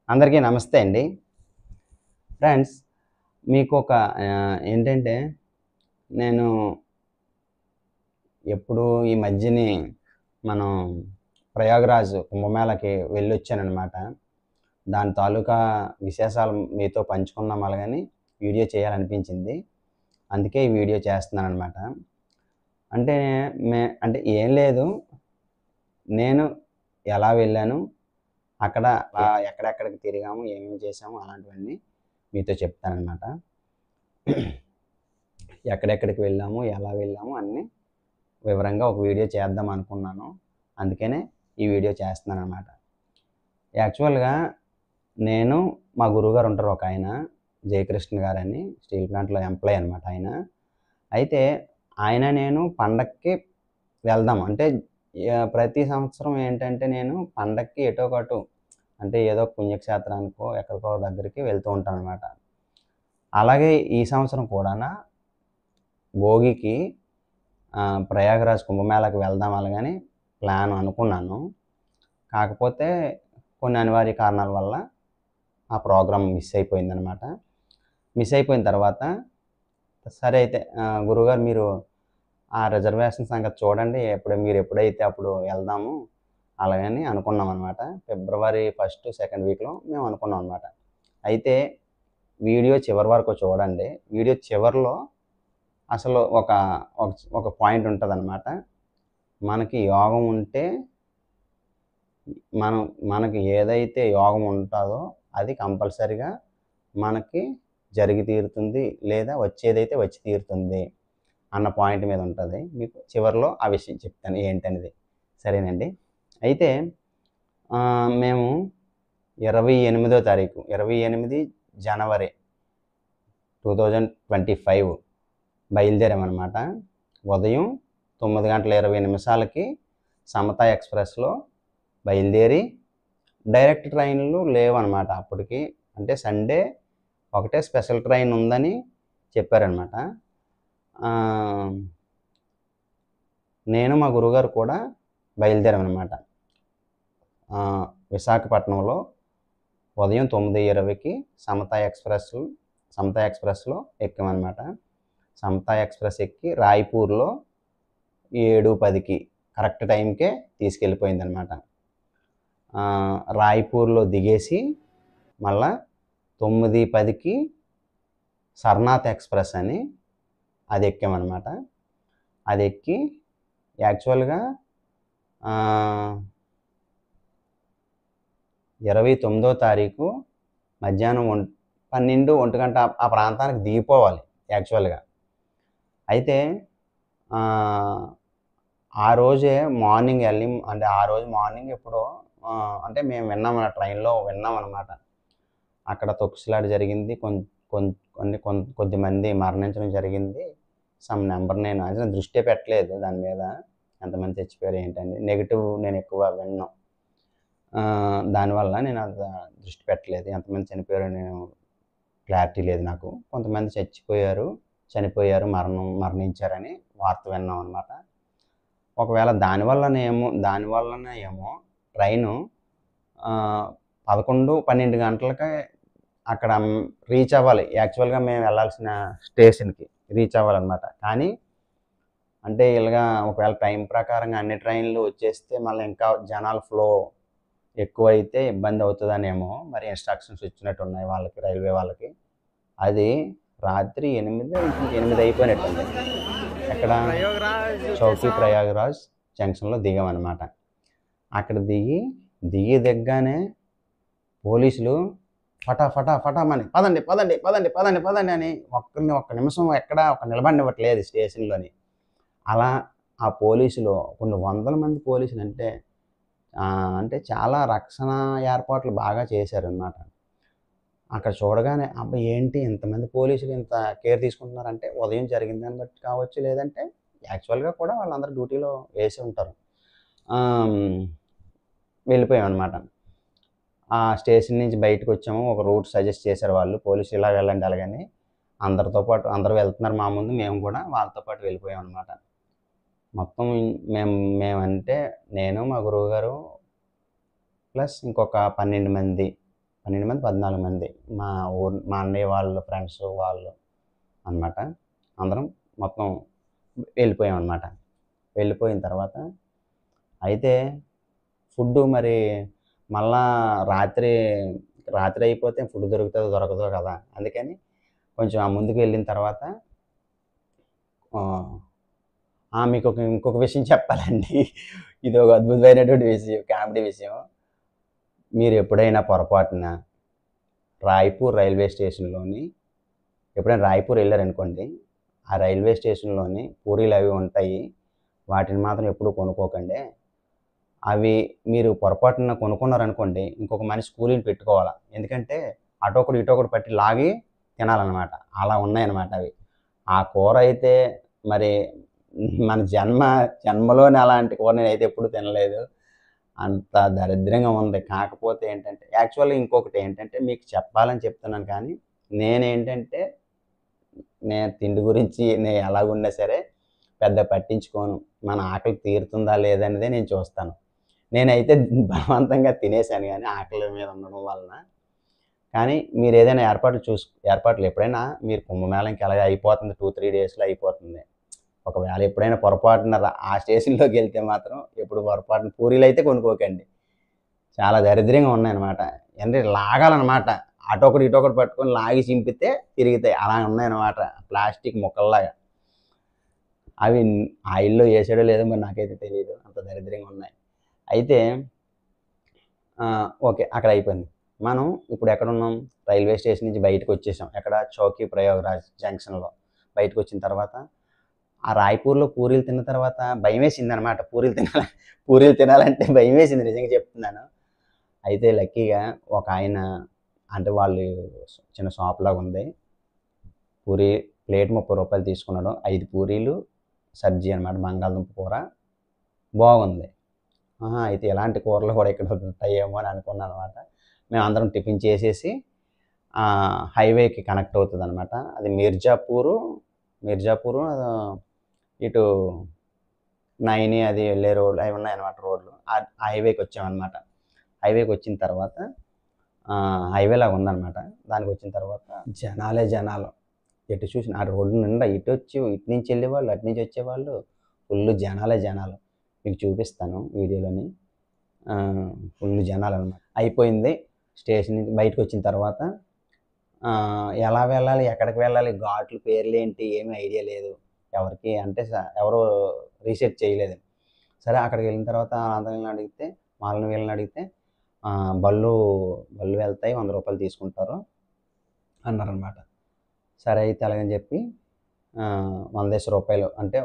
అందరికీ నమస్తే అండి. ఫ్రెండ్స్, మీకు ఒక ఏంటంటే నేను ఎప్పుడు ఈ మధ్యని మనం ప్రయాగ్‌రాజ్ కుంభమేళాకి వెళ్ళొచ్చాననమాట. దాని తాలూకా విశేషాలు మీతో పంచుకుందాం అలాగని వీడియో చేయాలనిపించింది. అందుకే ఈ వీడియో చేస్తున్నాననమాట. అంటే అంటే ఏం లేదు. నేను ఎలా వెళ్ళాను, అక్కడ ఎక్కడెక్కడికి తిరిగాము, ఏమేమి చేసాము అలాంటివన్నీ మీతో చెప్తాననమాట. ఎక్కడెక్కడికి వెళ్ళాము, ఎలా వెళ్ళాము అన్నీ వివరంగా ఒక వీడియో చేద్దాం అనుకున్నాను. అందుకనే ఈ వీడియో చేస్తున్నాననమాట. యాక్చువల్‌గా నేను మా గురువుగారు ఉంటారు ఒకాయన, జయకృష్ణ గారని స్టీల్ ప్లాంట్‌లో ఎంప్లాయీ అనమాట ఆయన. అయితే ఆయన నేను పండక్కి వెళ్దాం అంటే ప్రతి సంవత్సరం ఏంటంటే నేను పండక్కి ఎటో ఒకటు అంటే ఏదో పుణ్యక్షేత్రానికో ఎక్కడికో దగ్గరికి వెళ్తూ ఉంటాననమాట. అలాగే ఈ సంవత్సరం కూడాన భోగికి ప్రయాగరాజ్ కుంభమేళాకి వెళ్దాం అలాగని ప్లాన్ అనుకున్నాను. కాకపోతే కొన్ని అనివార్య కారణాల వల్ల ఆ ప్రోగ్రామ్ మిస్ అయిపోయిందనమాట. మిస్ అయిపోయిన తర్వాత సరే అయితే గురువుగారు మీరు ఆ రిజర్వేషన్ సంగతి చూడండి. మీరు ఎప్పుడైతే అప్పుడు వెళ్దాము అలాగని అనుకున్నామనమాట. ఫిబ్రవరి 1, 2 వీక్‌లో మేము అనుకున్నాం అనమాట. అయితే వీడియో చివరి వరకు చూడండి. వీడియో చివరిలో అసలు ఒక పాయింట్ ఉంటదనమాట. మనకి యోగం ఉంటే మనకి ఏదైతే యోగం ఉంటుందో అది కంపల్సరీగా మనకి జరిగి తీరుతుంది, లేదా వచ్చేదైతే వచ్చి తీరుతుంది అన్న పాయింట్ మీద ఉంటుంది. మీకు చివరిలో ఆ విషయం చెప్తాను ఏంటనేది. సరేనండి. అయితే మేము 28వ తారీఖు 28 జనవరి 2025 బయలుదేరామనమాట. ఉదయం 9:20 సమతా ఎక్స్‌ప్రెస్‌లో బయలుదేరి డైరెక్ట్ ట్రైన్లు లేవనమాట అప్పటికి. అంటే సండే ఒకటే స్పెషల్ ట్రైన్ ఉందని చెప్పారనమాట. నేను మా గురువుగారు కూడా బయలుదేరామనమాట. విశాఖపట్నంలో ఉదయం 9:20కి సమతా ఎక్స్‌ప్రెస్‌లో ఎక్కామనమాట. సమతా ఎక్స్‌ప్రెస్ ఎక్కి రాయ్‌పూర్‌లో 7:10కి కరెక్ట్ టైంకే తీసుకెళ్ళిపోయిందనమాట. రాయ్‌పూర్‌లో దిగేసి మళ్ళా 9:10కి సర్నాథ్ ఎక్స్‌ప్రెస్ అని అది ఎక్కామనమాట. అది ఎక్కి యాక్చువల్‌గా 29వ తారీఖు మధ్యాహ్నం 12, 1 గంట ఆ ప్రాంతానికి దిగిపోవాలి యాక్చువల్‌గా. అయితే ఆ రోజే మార్నింగ్ అంటే ఆ రోజు మార్నింగ్ ఎప్పుడో అంటే మేము ట్రైన్‌లో విన్నామనమాట. అక్కడ తొక్కిసలాట జరిగింది. కొద్దిమంది మరణించడం జరిగింది. సమ్ నెంబర్ నేను అసలు దృష్టే పెట్టలేదు దాని మీద. ఎంతమంది చచ్చిపోయారు ఏంటని. నెగెటివ్ నేను ఎక్కువ వినను. దానివల్ల నేను అంత దృష్టి పెట్టలేదు. ఎంతమంది చనిపోయారో నేను క్లారిటీ లేదు నాకు. కొంతమంది చనిపోయారు, మరణించారని వార్త విన్నాం అనమాట. ఒకవేళ దానివల్లనే ఏమో ట్రైను 11, 12 గంటలకే అక్కడ రీచ్ అవ్వాలి. యాక్చువల్‌గా మేము వెళ్ళాల్సిన స్టేషన్‌కి రీచ్ అవ్వాలనమాట. కానీ అంటే ఇలాగా ఒకవేళ టైం ప్రకారంగా అన్ని ట్రైన్లు వచ్చేస్తే మళ్ళీ ఇంకా జనాల ఫ్లో ఎక్కువైతే ఇబ్బంది అవుతుందనేమో మరి ఇన్‌స్ట్రక్షన్స్ ఇచ్చినట్టున్నాయి వాళ్ళకి, రైల్వే వాళ్ళకి. అది రాత్రి 8 అయిపోయినట్టుంది. ఎక్కడ చౌకీ ప్రయాగరాజ్ జంక్షన్‌లో దిగామనమాట. అక్కడ దిగ్గానే పోలీసులు ఫటామని పదండి అని ఒక్క నిమిషం ఎక్కడ నిలబడనివ్వట్లేదు స్టేషన్‌లోని. అలా ఆ పోలీసులు కొన్ని వందల మంది పోలీసులు అంటే చాలా రక్షణ ఏర్పాట్లు బాగా చేశారనమాట. అక్కడ చూడగానే అబ్బా! ఏంటి ఇంతమంది పోలీసులు ఇంత కేర్ తీసుకుంటున్నారంటే ఉదయం జరిగిన దాన్ని బట్టి కావచ్చు, లేదంటే యాక్చువల్‌గా కూడా వాళ్ళందరూ డ్యూటీలో వేసి ఉంటారు. వెళ్ళిపోయామనమాట. ఆ స్టేషన్ నుంచి బయటకొచ్చాము. ఒక రూట్ సజెస్ట్ చేశారు వాళ్ళు. పోలీసులు ఇలా వెళ్ళండి అలాగని. అందరితో పాటు అందరూ వెళ్తున్నారు మా ముందు. మేము కూడా వాళ్ళతో పాటు వెళ్ళిపోయామనమాట. మొత్తం మేమంటే నేను, మా గురువుగారు ప్లస్ ఇంకొక 12 మంది 12 మంది 14 మంది మా అన్నయ్య వాళ్ళు ఫ్రెండ్స్ వాళ్ళు అనమాట. అందరం మొత్తం వెళ్ళిపోయామన్నమాట. వెళ్ళిపోయిన తర్వాత అయితే ఫుడ్డు మరి మళ్ళా రాత్రి అయిపోతే ఫుడ్ దొరుకుతుందో దొరకదో కదా, అందుకని కొంచెం ఆ ముందుకు వెళ్ళిన తర్వాత మీకు ఇంకొక విషయం చెప్పాలండి. ఇది ఒక అద్భుతమైనటువంటి విషయం, కామెడీ విషయం. మీరు ఎప్పుడైనా పొరపాటున రాయ్పూర్ రైల్వే స్టేషన్లోని ఎప్పుడైనా రాయ్పూర్ వెళ్ళారనుకోండి, ఆ రైల్వే స్టేషన్లోని పూరీలు అవి ఉంటాయి, వాటిని మాత్రం ఎప్పుడూ కొనుక్కోకండి. అవి మీరు పొరపాటున కొనుక్కున్నారనుకోండి, ఇంకొక మనిషి కూలీని పెట్టుకోవాలి. ఎందుకంటే అటొకడు ఇటొకడు పట్టి లాగి తినాలన్నమాట. అలా ఉన్నాయన్నమాట అవి. ఆ కూర అయితే మరి మన జన్మలోనే అలాంటి కూర నేనైతే ఎప్పుడు తినలేదు. అంత దరిద్రంగా ఉంది. కాకపోతే ఏంటంటే యాక్చువల్గా ఇంకొకటి ఏంటంటే మీకు చెప్పాలని చెప్తున్నాను, కానీ నేనేంటంటే నేను తిండి గురించి నేను ఎలాగున్నా సరే పెద్ద పట్టించుకోను. మన ఆకలి తీరుతుందా లేదనేదే నేను చూస్తాను. నేనైతే బలవంతంగా తినేసాను కానీ ఆకలి మీద ఉండడం వలన. కానీ మీరు ఏదైనా ఏర్పాట్లు ఎప్పుడైనా మీరు కుంభమేళంకి ఎలాగ అయిపోతుంది, 2-3 డేస్లో అయిపోతుంది. ఒకవేళ ఎప్పుడైనా పొరపాటున ఆ స్టేషన్లోకి వెళ్తే మాత్రం ఎప్పుడు పొరపాటున పూరీలు అయితే కొనుక్కోకండి. చాలా దరిద్రంగా ఉన్నాయన్నమాట. అంటే లాగాలన్నమాట, అటొకటి ఇటొకటి పట్టుకొని లాగి చింపితే తిరిగితాయి. అలా ఉన్నాయన్నమాట, ప్లాస్టిక్ ముక్కల్లాగా. అవి ఆయిల్లో వేసాడో లేదో మరి నాకైతే తెలియదు, అంత దరిద్రంగా ఉన్నాయి. అయితే ఓకే, అక్కడ అయిపోయింది. మనం ఇప్పుడు ఎక్కడున్నాం, రైల్వే స్టేషన్ నుంచి బయటకు వచ్చేసాం. ఎక్కడ, చౌకీ ప్రయాగ్రాజ్ జంక్షన్లో బయటకు వచ్చిన తర్వాత ఆ రాయ్పూర్లో పూరీలు తిన్న తర్వాత భయం వేసింది అనమాట. పూరీలు తినాలంటే భయం వేసింది, నిజంగా చెప్తున్నాను. అయితే లక్కీగా ఒక ఆయన, అంటే వాళ్ళు చిన్న షాప్ లాగా ఉంది, పూరీ ప్లేట్ 30 రూపాయలు తీసుకున్నాడు. 5 పూరీలు సబ్జీ అనమాట, బంగాళదుంప కూర బాగుంది. అయితే ఇలాంటి కూరలు కూడా ఇక్కడ ఉంటాయేమో అని అనుకున్నాను అనమాట. మేము అందరం టిఫిన్ చేసేసి హైవేకి కనెక్ట్ అవుతుంది అనమాట. అది మిర్జాపూరు ఇటు నైని అది వెళ్ళే రోడ్లు అవి ఉన్నాయన్నమాట, రోడ్లు. ఆ హైవేకి వచ్చామన్నమాట. హైవేకి వచ్చిన తర్వాత హైవే లాగా ఉందన్నమాట. దానికి వచ్చిన తర్వాత జనాలు ఎటు చూసిన ఆ రోడ్డు నిండా ఇటు నుంచి వెళ్ళేవాళ్ళు, అటు నుంచి వచ్చేవాళ్ళు, ఫుల్ జనాలు. మీకు చూపిస్తాను వీడియోలోని. ఫుల్ జనాలు అనమాట. అయిపోయింది. స్టేషన్ నుంచి బయటకు వచ్చిన తర్వాత ఎలా వెళ్ళాలి, ఎక్కడికి వెళ్ళాలి, ఘాట్లు పేర్లు ఏంటి ఏమీ ఐడియా లేదు ఎవరికి, అంటే ఎవరు రీసెర్చ్ చేయలేదు. సరే అక్కడికి వెళ్ళిన తర్వాత వాళ్ళని వీళ్ళని అడిగితే బళ్ళు వెళ్తాయి, 100 రూపాయలు తీసుకుంటారు అన్నారనమాట. సరే అయితే అలాగని చెప్పి 100 రూపాయలు, అంటే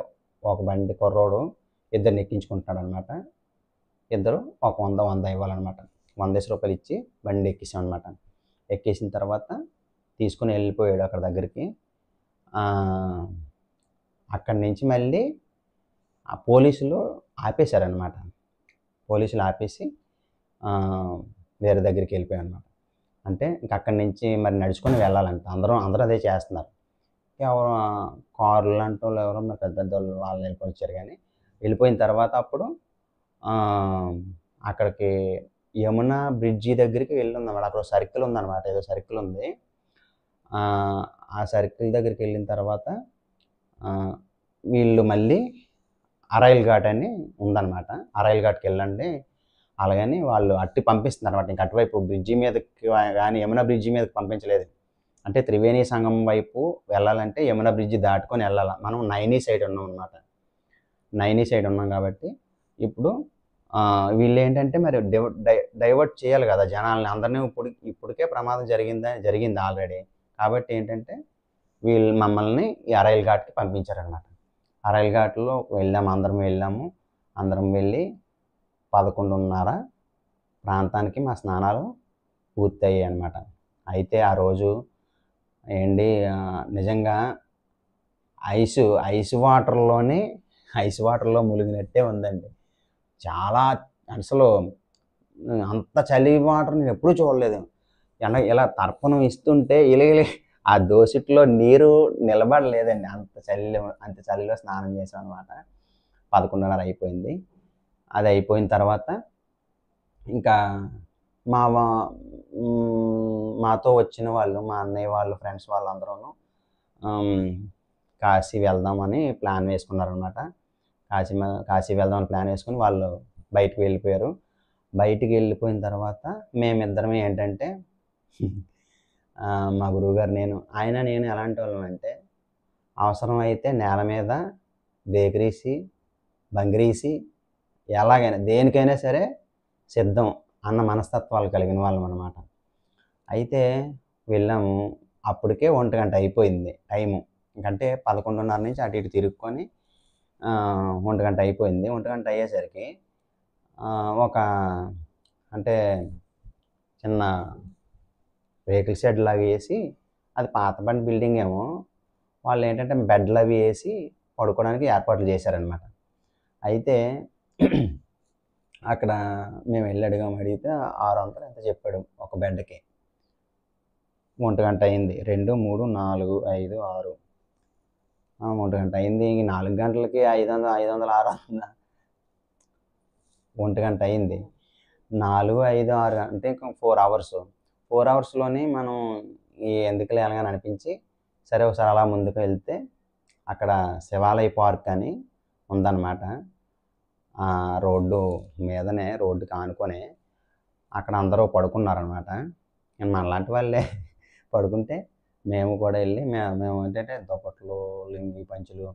ఒక బండి కుర్రోడు ఇద్దరిని ఎక్కించుకుంటున్నాడు అనమాట. ఇద్దరు ఒక 100 ఇవ్వాలన్నమాట. 100 రూపాయలు ఇచ్చి బండి ఎక్కిసాం అనమాట. ఎక్కేసిన తర్వాత తీసుకుని వెళ్ళిపోయాడు అక్కడ దగ్గరికి. అక్కడి నుంచి మళ్ళీ ఆ పోలీసులు ఆపేశారనమాట. పోలీసులు ఆపేసి వేరే దగ్గరికి వెళ్ళిపోయాం అనమాట. అంటే ఇంక అక్కడి నుంచి మరి నడుచుకొని వెళ్ళాలంట. అందరూ అదే చేస్తున్నారు. ఎవరు కార్లు లాంటి వాళ్ళు ఎవరో మరి పెద్ద వాళ్ళు వెళ్ళిపోయారు. కానీ వెళ్ళిపోయిన తర్వాత అప్పుడు అక్కడికి యమునా బ్రిడ్జి దగ్గరికి వెళ్ళి ఉందన్నమాట. అక్కడ సర్కిల్ ఉందన్నమాట, ఏదో సర్కిల్ ఉంది. ఆ సర్కిల్ దగ్గరికి వెళ్ళిన తర్వాత వీళ్ళు మళ్ళీ అరైల్ ఘాట్ అని ఉందన్నమాట. అరైల్ ఘాట్కి వెళ్ళండి అలాగని వాళ్ళు పంపిస్తున్నారు అనమాట. ఇంక అటువైపు బ్రిడ్జి మీదకి కానీ యమునా బ్రిడ్జి మీదకి పంపించలేదు. అంటే త్రివేణి సంగమం వైపు వెళ్ళాలంటే యమునా బ్రిడ్జి దాటుకొని వెళ్ళాలి. మనం నైని సైడ్ ఉన్నాం అనమాట. నైని సైడ్ ఉన్నాం కాబట్టి ఇప్పుడు వీళ్ళు ఏంటంటే మరి డైవర్ట్ చేయాలి కదా జనాల్ని అందరినీ. ఇప్పటికే ప్రమాదం జరిగింది ఆల్రెడీ. కాబట్టి ఏంటంటే వీళ్ళు మమ్మల్ని ఈ అరైల్ ఘాట్కి పంపించారనమాట. అరైల్ ఘాట్లో అందరం వెళ్ళి 11:30 ప్రాంతానికి మా స్నానాలు పూర్తయ్యాయి అనమాట. అయితే ఆ రోజు నిజంగా ఐస్ వాటర్లో మునిగినట్టే ఉందండి. చాలా, అసలు అంత చలి వాటర్ నేను ఎప్పుడూ చూడలేదు. ఇలా తర్పణం ఇస్తుంటే ఆ దోసిట్లో నీరు నిలబడలేదండి. అంత చలిలో స్నానం చేసాం అనమాట. 11:30 అయిపోయింది. అది అయిపోయిన తర్వాత ఇంకా మాతో వచ్చిన వాళ్ళు, మా అన్నయ్య వాళ్ళు, ఫ్రెండ్స్ వాళ్ళందరూ కాశీ వెళ్దామని ప్లాన్ వేసుకున్నారనమాట. కాశీ వెళ్దామని ప్లాన్ వేసుకుని వాళ్ళు బయటకు వెళ్ళిపోయారు. బయటికి వెళ్ళిపోయిన తర్వాత మేమిద్దరం ఏంటంటే మా గురువుగారు నేను ఎలాంటి వాళ్ళం అంటే, అవసరమైతే నేల మీద బేకరీసి బంగిరీసి ఎలాగైనా దేనికైనా సరే సిద్ధం అన్న మనస్తత్వాలు కలిగిన వాళ్ళం అనమాట. అయితే వెళ్ళాము. అప్పటికే 1 గంట అయిపోయింది టైము. ఇంకంటే 11:30 నుంచి అటు ఇటు తిరుక్కొని 1 గంట అయిపోయింది. 1 గంట అయ్యేసరికి ఒక అంటే చిన్న రేకుల షెడ్ లాగా వేసి, అది పాతబడిన బిల్డింగ్ ఏమో, వాళ్ళు ఏంటంటే బెడ్లు అవి వేసి పడుకోవడానికి ఏర్పాట్లు చేశారనమాట. అయితే అక్కడ మేము వెళ్ళి అడిగితే 600 ఎంత చెప్పాడు ఒక బెడ్కి. 1 గంట అయింది. 2, 3, 4, 5, 6 1 గంట అయింది. 4 గంటలకి 500, 600 1 గంట అయింది. 4, 5, 6 అంటే ఇంకా 4 అవర్స్. 4 అవర్స్‌లోని మనం ఎందుకులే అలాగని అనిపించి, సరే ఒకసారి అలా ముందుకు వెళ్తే అక్కడ శివాలయ పార్క్ అని ఉందన్నమాట. రోడ్డు మీదనే, రోడ్డుకి ఆనుకొనే అక్కడ అందరూ పడుకున్నారనమాట. మనలాంటి వాళ్ళే పడుకుంటే మేము కూడా వెళ్ళి మేము ఏంటంటే దుప్పట్లు, లుంగీ పంచులు,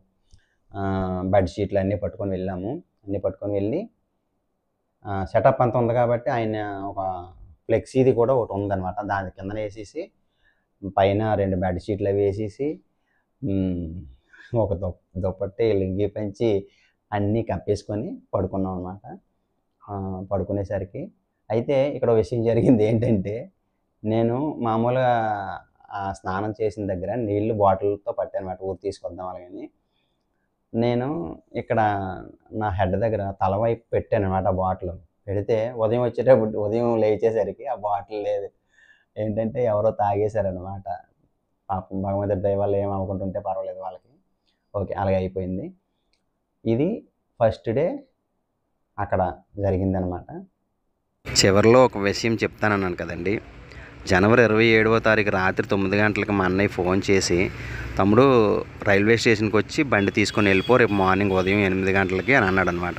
బెడ్షీట్లు అన్నీ పట్టుకొని వెళ్ళాము. అన్నీ పట్టుకొని వెళ్ళి సెటప్ అంతా ఉంది కాబట్టి ఆయన ఒక ఫ్లెక్సీది కూడా ఒకటి ఉందన్నమాట. దాని కిందన వేసేసి పైన 2 బెడ్షీట్లు అవి వేసేసి ఒక దుప్పటి, లుంగీ పంచి అన్నీ కప్పేసుకొని పడుకున్నాం అనమాట. పడుకునేసరికి అయితే ఇక్కడ విషయం జరిగింది ఏంటంటే, నేను మామూలుగా స్నానం చేసిన దగ్గర నీళ్లు బాటిల్తో పట్టానమాట ఊరు తీసుకొద్దాం అలాగని. నేను ఇక్కడ నా హెడ్ దగ్గర తల వైపు పెట్టానమాట బాటిల్. పెడితే ఉదయం లేచేసరికి ఆ బాటిల్ లేదు. ఏంటంటే ఎవరో తాగేశారనమాట. పాపం భగవంతుడి దయ వల్ల ఏం అవ్వకుంటుంటే పర్వాలేదు వాళ్ళకి. ఓకే, అలాగే అయిపోయింది. ఇది ఫస్ట్ డే అక్కడ జరిగిందనమాట. చివరిలో ఒక విషయం చెప్తానన్నాను కదండి. జనవరి 27వ తారీఖు రాత్రి 9 గంటలకు మా అన్నయ్య ఫోన్ చేసి, తమ్ముడు రైల్వే స్టేషన్కి వచ్చి బండి తీసుకొని వెళ్ళిపో, రేపు మార్నింగ్ ఉదయం 8 గంటలకి అని అన్నాడు అనమాట.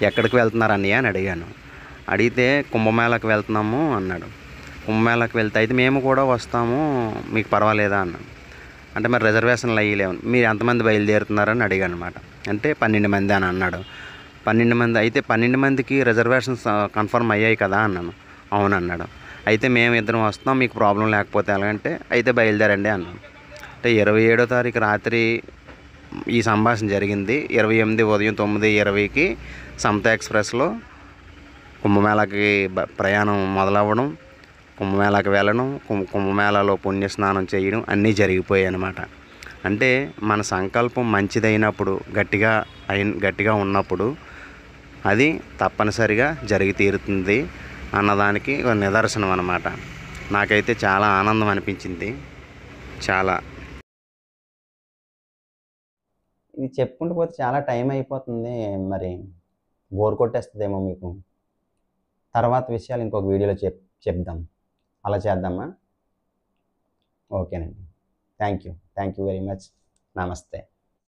ఎక్కడికి వెళ్తున్నారు అన్నయ్య అని అడిగాను. అడిగితే కుంభమేళాకి వెళ్తున్నాము అన్నాడు. కుంభమేళాకి వెళ్తే అయితే మేము కూడా వస్తాము, మీకు పర్వాలేదా అన్నాను. అంటే మరి రిజర్వేషన్లు అయ్యలేవు, మీరు ఎంతమంది బయలుదేరుతున్నారని అడిగాను అనమాట. అంటే 12 మంది అని అన్నాడు. 12 మంది అయితే 12 మందికి రిజర్వేషన్స్ కన్ఫర్మ్ అయ్యాయి కదా అన్నాను. అవునన్నాడు. అయితే మేము ఇద్దరం వస్తాం, మీకు ప్రాబ్లం లేకపోతే ఎలాగంటే అయితే బయలుదేరండి అన్నాను. అంటే 27వ తారీఖు రాత్రి ఈ సంభాషణ జరిగింది. 28 ఉదయం 9:20కి సమత ఎక్స్ప్రెస్లో కుంభమేళాకి ప్రయాణం మొదలవ్వడం, కుంభమేళాకి వెళ్ళడం, కుంభమేళాలో పుణ్యస్నానం చేయడం అన్నీ జరిగిపోయాయి అన్నమాట. అంటే మన సంకల్పం మంచిదైనప్పుడు, గట్టిగా ఉన్నప్పుడు అది తప్పనిసరిగా జరిగి తీరుతుంది అన్నదానికి ఒక నిదర్శనం అన్నమాట. నాకైతే చాలా ఆనందం అనిపించింది. చాలా ఇది చెప్పుకుంటూ పోతే చాలా టైం అయిపోతుంది. మరి బోర్ కొట్టేస్తుందేమో మీకు. తర్వాత విషయాలు ఇంకొక వీడియోలో చెప్దాం. అలా చేద్దామా? ఓకేనండి. Thank you very much. నమస్తే.